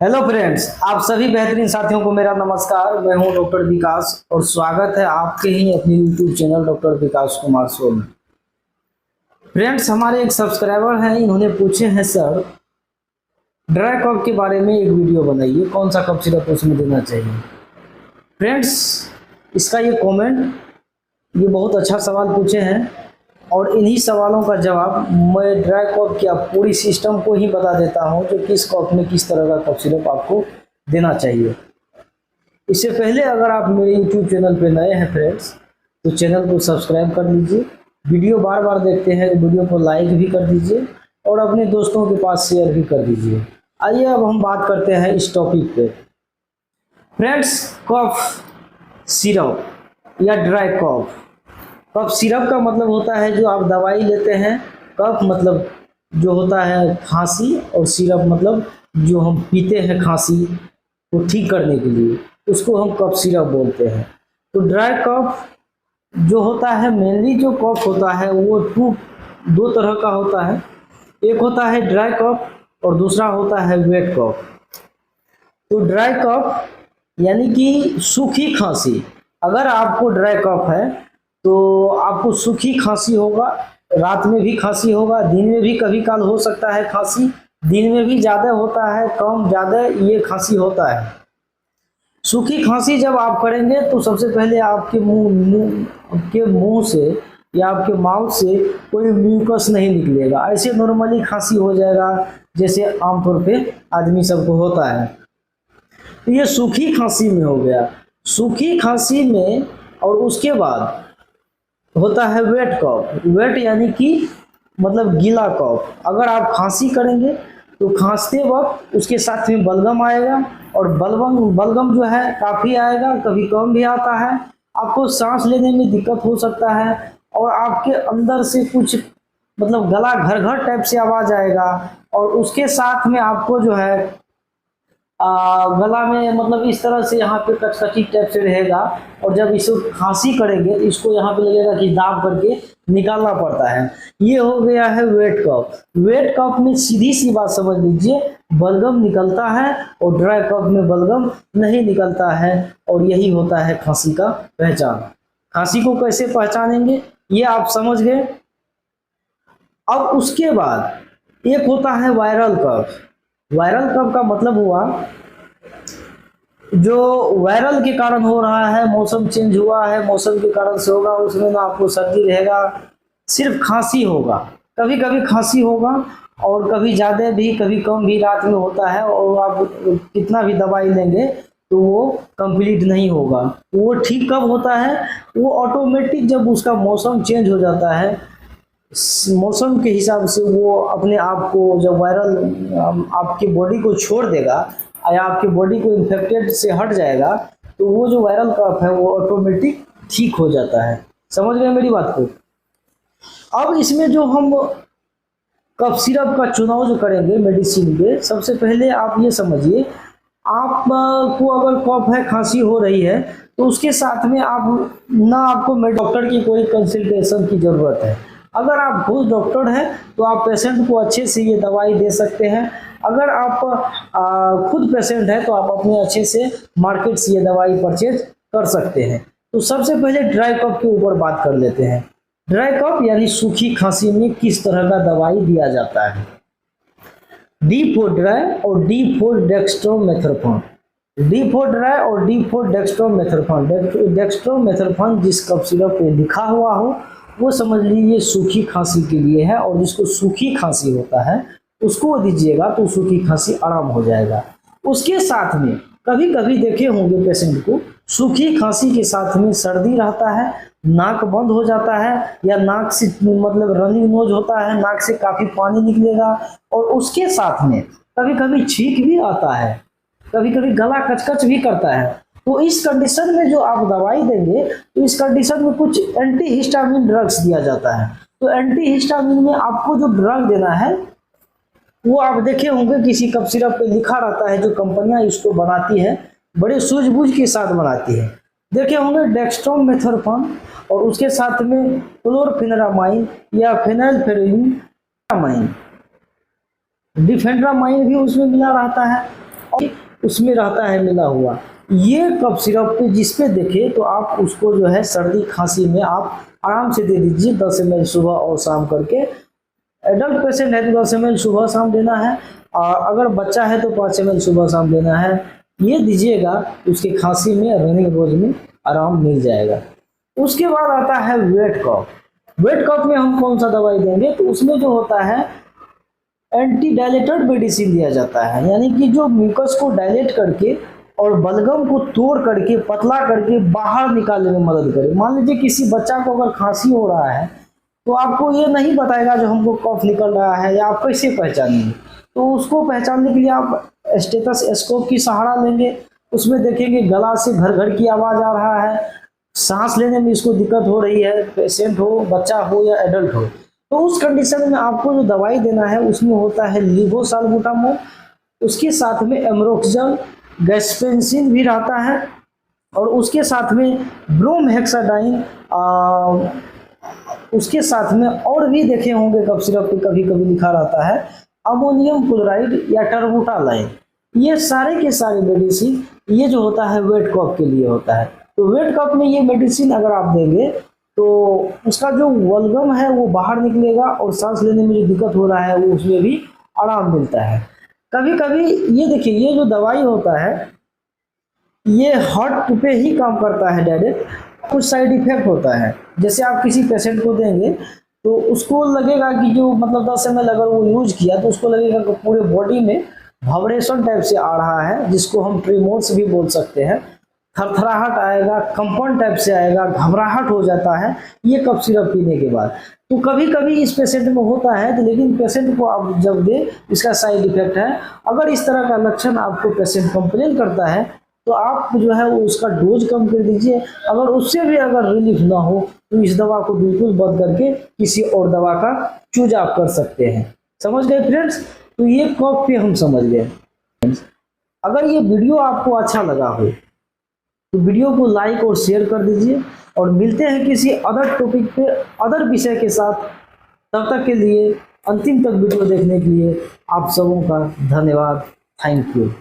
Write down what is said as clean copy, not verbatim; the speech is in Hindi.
हेलो फ्रेंड्स, आप सभी बेहतरीन साथियों को मेरा नमस्कार। मैं हूं डॉक्टर विकास और स्वागत है आपके ही अपने यूट्यूब चैनल डॉक्टर विकास कुमार शो में। फ्रेंड्स, हमारे एक सब्सक्राइबर हैं, इन्होंने पूछे हैं सर ड्राई कफ के बारे में एक वीडियो बनाइए, कौन सा कफ सिरप उसमें देना चाहिए। फ्रेंड्स, इसका ये ये बहुत अच्छा सवाल पूछे हैं और इन्हीं सवालों का जवाब मैं ड्राई कफ की पूरी सिस्टम को ही बता देता हूं, जो किस कफ में किस तरह का कफ सिरप आपको देना चाहिए। इससे पहले अगर आप मेरे यूट्यूब चैनल पे नए हैं फ्रेंड्स, तो चैनल को सब्सक्राइब कर लीजिए। वीडियो बार बार देखते हैं तो वीडियो को लाइक भी कर दीजिए और अपने दोस्तों के पास शेयर भी कर दीजिए। आइए अब हम बात करते हैं इस टॉपिक पे। फ्रेंड्स, कफ सिरप या ड्राई कफ सिरप का मतलब होता है जो आप दवाई लेते हैं। कफ मतलब जो होता है खांसी, और सिरप मतलब जो हम पीते हैं खांसी को ठीक करने के लिए, उसको हम कफ सिरप बोलते हैं। तो ड्राई कफ जो होता है, मेनली जो कफ होता है वो दो तरह का होता है। एक होता है ड्राई कफ और दूसरा होता है वेट कफ। तो ड्राई कफ यानी कि सूखी खांसी। अगर आपको ड्राई कफ है तो आपको सूखी खांसी होगा, रात में भी खांसी होगा, दिन में भी कभी काल हो सकता है खांसी, दिन में भी ज़्यादा होता है, कम ज़्यादा ये खांसी होता है। सूखी खांसी जब आप करेंगे तो सबसे पहले आपके मुंह से या आपके माउथ से कोई म्यूकस नहीं निकलेगा। ऐसे नॉर्मली खांसी हो जाएगा जैसे आमतौर पे आदमी सबको होता है। तो ये सूखी खांसी में हो गया। सूखी खांसी में और उसके बाद होता है वेट कफ। वेट यानी कि मतलब गीला कफ। अगर आप खांसी करेंगे तो खांसते वक्त उसके साथ में बलगम आएगा, और बलगम जो है काफ़ी आएगा, कभी कम भी आता है। आपको सांस लेने में दिक्कत हो सकता है और आपके अंदर से कुछ मतलब गला घर घर टाइप से आवाज़ आएगा, और उसके साथ में आपको जो है गला में मतलब इस तरह से यहाँ पे कचकची टाइप से रहेगा। और जब इसको खांसी करेंगे तो इसको यहाँ पे लगेगा कि दाब करके निकालना पड़ता है। ये हो गया है वेट कफ। वेट कफ में सीधी सी बात समझ लीजिए, बलगम निकलता है और ड्राई कफ में बलगम नहीं निकलता है, और यही होता है खांसी का पहचान। खांसी को कैसे पहचानेंगे ये आप समझ गए। अब उसके बाद एक होता है वायरल कफ। वायरल कफ का मतलब हुआ जो वायरल के कारण हो रहा है, मौसम चेंज हुआ है, मौसम के कारण से होगा। उसमें ना आपको सर्दी रहेगा, सिर्फ खांसी होगा। कभी कभी खांसी होगा और कभी ज़्यादा भी कभी कम भी रात में होता है, और आप कितना भी दवाई लेंगे तो वो कंप्लीट नहीं होगा। वो ठीक कब होता है? वो ऑटोमेटिक जब उसका मौसम चेंज हो जाता है, मौसम के हिसाब से वो अपने आप को जब वायरल आपकी बॉडी को छोड़ देगा या आपकी बॉडी को इन्फेक्टेड से हट जाएगा, तो वो जो वायरल कफ है वो ऑटोमेटिक ठीक हो जाता है। समझ गए मेरी बात को। अब इसमें जो हम कफ सिरप का चुनाव जो करेंगे मेडिसिन पे, सबसे पहले आप ये समझिए, आप को अगर कफ है, खांसी हो रही है, तो उसके साथ में आपको डॉक्टर की कोई कंसल्टेशन की जरूरत है। अगर आप खुद डॉक्टर हैं तो आप पेशेंट को अच्छे से ये दवाई दे सकते हैं। अगर आप खुद पेशेंट हैं तो आप अपने अच्छे से मार्केट से ये दवाई परचेज कर सकते हैं। तो सबसे पहले ड्राई कफ के ऊपर बात कर लेते हैं। ड्राई कफ यानी सूखी खांसी में किस तरह का दवाई दिया जाता है। डी फॉर ड्राई और D for dextromethorphan. D for dry और डी फॉर डेक्स्ट्रोमेथर्फोन। डेक्स्ट्रोमेथर्फोन जिस कफ सिरप पे लिखा हुआ हो वो समझ लीजिए सूखी खांसी के लिए है, और जिसको सूखी खांसी होता है उसको दीजिएगा तो सूखी खांसी आराम हो जाएगा। उसके साथ में कभी कभी देखे होंगे पेशेंट को सूखी खांसी के साथ में सर्दी रहता है, नाक बंद हो जाता है, या नाक से मतलब रनिंग नोज होता है, नाक से काफी पानी निकलेगा, और उसके साथ में कभी कभी छींक भी आता है, कभी कभी गला कचकच भी करता है। तो इस कंडीशन में जो आप दवाई देंगे तो इस कंडीशन में कुछ एंटी हिस्टामिन ड्रग्स दिया जाता है। तो एंटी हिस्टामिन में आपको जो ड्रग देना है वो आप देखे होंगे किसी कफ सिरप पे लिखा रहता है, जो कंपनियां इसको बनाती है बड़े सूझबूझ के साथ बनाती है। देखे होंगे डेक्स्ट्रोमेथर्फोन और उसके साथ में क्लोरफेनेरामाइन या फेनाइलफेनिलमाइन, डिफेंड्रामाइन भी उसमें मिला रहता है, और उसमें रहता है मिला हुआ। ये कफ सिरप पे जिस पे देखे तो आप उसको जो है सर्दी खांसी में आप आराम से दे दीजिए 10 ml सुबह और शाम करके। एडल्ट पेशेंट है तो 10 ml सुबह शाम देना है, और अगर बच्चा है तो 5 ml सुबह शाम देना है। ये दीजिएगा, उसके खांसी में रनिंग रोज में आराम मिल जाएगा। उसके बाद आता है वेट कफ। वेट कफ में हम कौन सा दवाई देंगे, तो उसमें जो होता है एंटी डायलेटेड मेडिसिन दिया जाता है, यानी कि जो म्यूकस को डायलेट करके और बलगम को तोड़ करके पतला करके बाहर निकालने में मदद करे। मान लीजिए किसी बच्चा को अगर खांसी हो रहा है तो आपको ये नहीं बताएगा जो हमको कफ निकल रहा है, या आप कैसे पहचानेंगे। तो उसको पहचानने के लिए आप स्टेथोस्कोप की सहारा लेंगे, उसमें देखेंगे गला से घर घर की आवाज़ आ रहा है, सांस लेने में इसको दिक्कत हो रही है, पेशेंट हो, बच्चा हो या एडल्ट हो। तो उस कंडीशन में आपको जो दवाई देना है उसमें होता है लिवोसाल्बुटामोल, उसके साथ में एमरोक्सोल, गैस्पेंसिन भी रहता है, और उसके साथ में ब्रोमहेक्साडाइन, उसके साथ में और भी देखे होंगे कफ सिरप पे कभी कभी लिखा रहता है अमोनियम क्लोराइड या टर्बुटालाइन। ये सारे के सारे मेडिसिन ये जो होता है वेट कफ के लिए होता है। तो वेट कफ में ये मेडिसिन अगर आप देंगे तो उसका जो बलगम है वो बाहर निकलेगा, और सांस लेने में जो दिक्कत हो रहा है वो उसमें भी आराम मिलता है। कभी कभी ये देखिए, ये जो दवाई होता है ये हार्ट पे ही काम करता है डायरेक्ट। कुछ साइड इफेक्ट होता है, जैसे आप किसी पेशेंट को देंगे तो उसको लगेगा कि जो मतलब 10 ml अगर वो यूज किया तो उसको लगेगा कि पूरे बॉडी में वाइब्रेशन टाइप से आ रहा है, जिसको हम ट्रीमोर्स भी बोल सकते हैं। थरथराहट आएगा, कंपन टाइप से आएगा, घबराहट हो जाता है ये कफ सिरप पीने के बाद। तो कभी कभी इस पेशेंट में होता है, तो लेकिन पेशेंट को आप जब दे इसका साइड इफेक्ट है। अगर इस तरह का लक्षण आपको पेशेंट कंप्लेन करता है तो आप जो है वो उसका डोज कम कर दीजिए। अगर उससे भी अगर रिलीफ ना हो तो इस दवा को बिल्कुल बंद करके किसी और दवा का चूज आप कर सकते हैं। समझ गए फ्रेंड्स? तो ये कफ पे हम समझ गए। अगर ये वीडियो आपको अच्छा लगा हो तो वीडियो को लाइक और शेयर कर दीजिए, और मिलते हैं किसी अदर टॉपिक पे अदर विषय के साथ। तब तक के लिए अंतिम तक वीडियो देखने के लिए आप सबों का धन्यवाद। Thank you.